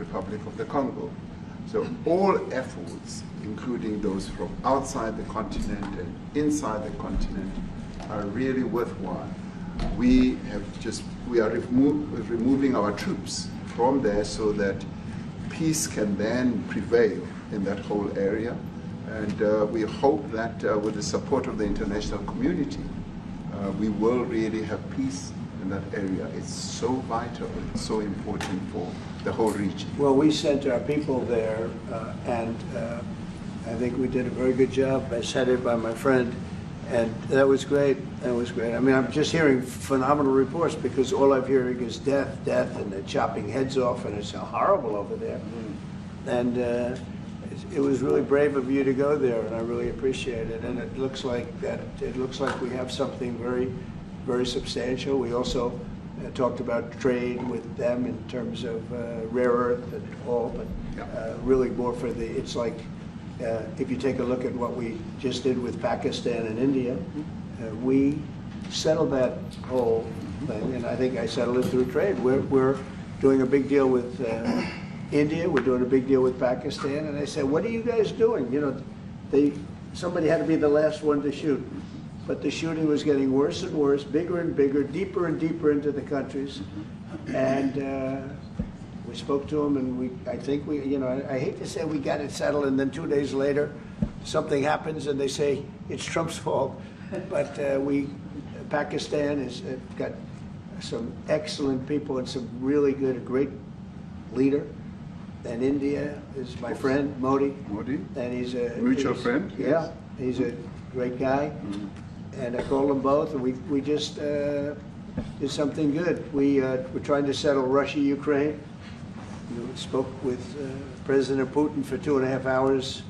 Republic of the Congo. So all efforts, including those from outside the continent and inside the continent, are really worthwhile. We are removing our troops from there so that peace can then prevail in that whole area. And we hope that with the support of the international community, we will really have peace in that area. It's so vital, it's so important for the whole region. Well, we sent our people there, and I think we did a very good job, as headed by my friend, and that was great. That was great. I mean, I'm just hearing phenomenal reports because all I'm hearing is death, and they're chopping heads off, and it's horrible over there. And it was really brave of you to go there, and I really appreciate it. And it looks like we have something very, very substantial. We also talked about trade with them in terms of rare earth and all, but really more for the. It's like if you take a look at what we just did with Pakistan and India, we settled that whole thing, and I think I settled it through trade. We're doing a big deal with India, we're doing a big deal with Pakistan, and I said, what are you guys doing? You know, somebody had to be the last one to shoot, but the shooting was getting worse and worse, bigger and bigger, deeper and deeper into the countries, and we spoke to them, and I think I hate to say we got it settled, and then 2 days later, something happens, and they say it's Trump's fault, but Pakistan has got some excellent people and some really good, a great leader. And India is my friend, Modi. And he's a mutual friend. Yeah, he's a great guy. And I called them both, and we just did something good. We're trying to settle Russia, Ukraine. We spoke with President Putin for 2.5 hours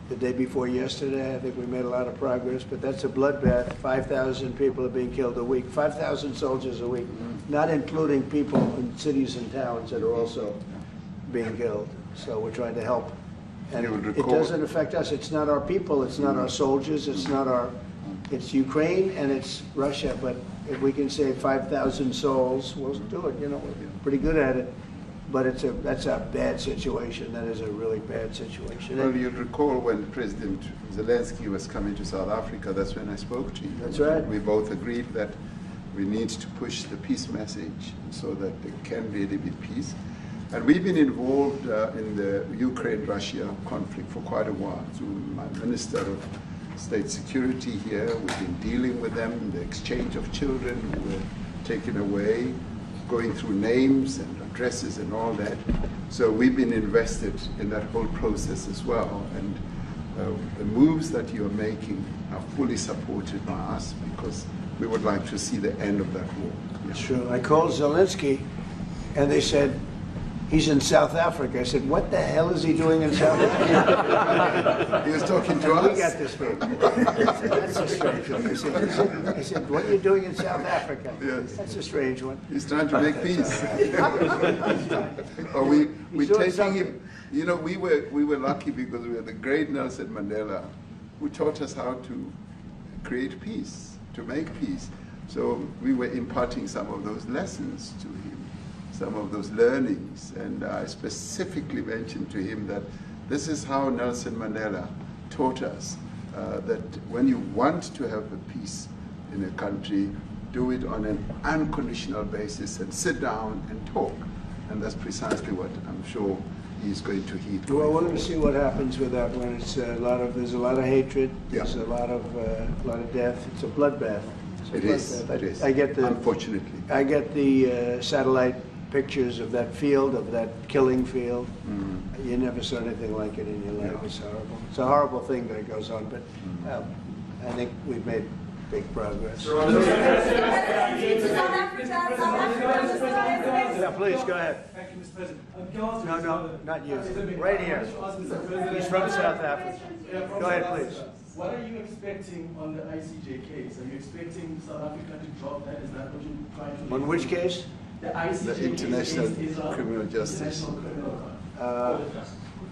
the day before yesterday. I think we made a lot of progress, but that's a bloodbath. 5,000 people are being killed a week, 5,000 soldiers a week, not including people in cities and towns that are also being killed. So we're trying to help. And it doesn't affect us. It's not our people. It's not our soldiers. It's Ukraine and it's Russia. But if we can save 5,000 souls, we'll do it. You know, we're pretty good at it. But that's a bad situation. That is a really bad situation. Well, you'll recall when President Zelensky was coming to South Africa, that's when I spoke to you. That's right. We both agreed that we need to push the peace message so that there can really be peace. And we've been involved in the Ukraine-Russia conflict for quite a while. Through my Minister of State Security here, we've been dealing with them, the exchange of children who were taken away, going through names and addresses and all that. So we've been invested in that whole process as well. And the moves that you're making are fully supported by us because we would like to see the end of that war. It's true. I called Zelensky and they said, he's in South Africa. I said, what the hell is he doing in South Africa? He was talking to us. We got this thing. That's a strange one. I said, what are you doing in South Africa? Yes. That's a strange one. He's trying to make peace. We're taking him. You know, we were lucky because we had the great Nelson Mandela who taught us how to create peace, to make peace. So we were imparting some of those lessons to him, some of those learnings, and I specifically mentioned to him that this is how Nelson Mandela taught us that when you want to have a peace in a country, do it on an unconditional basis and sit down and talk. And that's precisely what I'm sure he's going to heed. Well, I wanted to see what happens with that when it's there's a lot of hatred, there's a lot of death. It's a bloodbath. It is. Unfortunately. I get the satellite pictures of that field, of that killing field. You never saw anything like it in your life. It's horrible. It's a horrible thing that goes on, but I think we've made big progress. Yeah, please, go ahead. Thank you, Mr. President. No, not you. Right here. He's from South Africa. Go ahead, please. What are you expecting on the ICJ case? Are you expecting South Africa to drop that? Is that what you're trying to do? On which case? The ICJ the International Criminal Justice.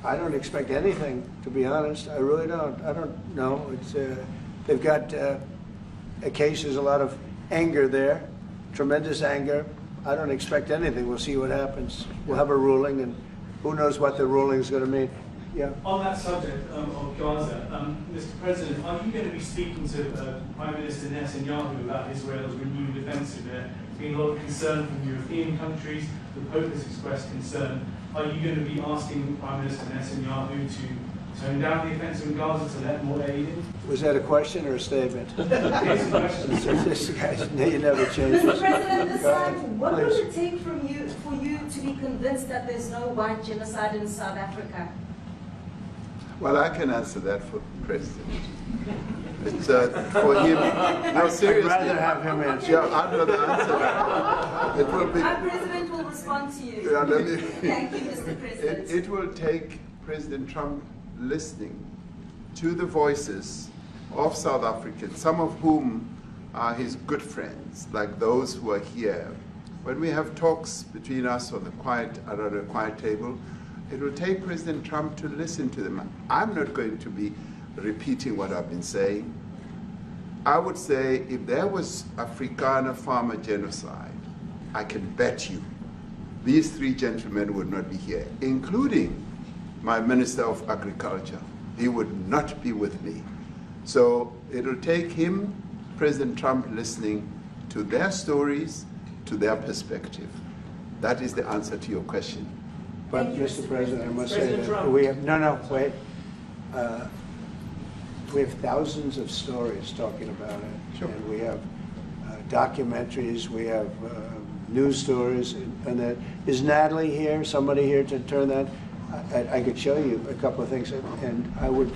I don't expect anything, to be honest. I really don't. I don't know. It's they've got a case. There's a lot of anger there, tremendous anger. I don't expect anything. We'll see what happens. We'll have a ruling, and who knows what the ruling is going to mean. Yeah. On that subject of Gaza, Mr. President, are you going to be speaking to Prime Minister Netanyahu about Israel's renewed offensive? There's been a lot of concern from European countries. The Pope has expressed concern. Are you going to be asking Prime Minister Netanyahu to tone down the offensive in Gaza to let more aid in? Was that a question or a statement? It's a question. This guy's, you never changes. Mr. President, this Go time, ahead, what will please. it take for you to be convinced that there's no white genocide in South Africa? Well, I can answer that for the President. It's for him. No, seriously. I'd rather have him answer. Yeah, I'd rather answer that. It will be. Our president will respond to you. Yeah, let me. Thank you, Mr. President. It will take President Trump listening to the voices of South Africans, some of whom are his good friends, like those who are here. When we have talks between us on the around a quiet table, it will take President Trump to listen to them. I'm not going to be repeating what I've been saying. I would say if there was Afrikaner farmer genocide, I can bet you these three gentlemen would not be here, including my Minister of Agriculture. He would not be with me. So it'll take him, President Trump, listening to their stories, to their perspective. That is the answer to your question. But, Thank you, Mr. Mr. President, I must say President that Trump. we have, no, wait. We have thousands of stories talking about it. Sure. And we have documentaries, we have news stories, and that. Is Natalie here, somebody here to turn that? I could show you a couple of things, and I would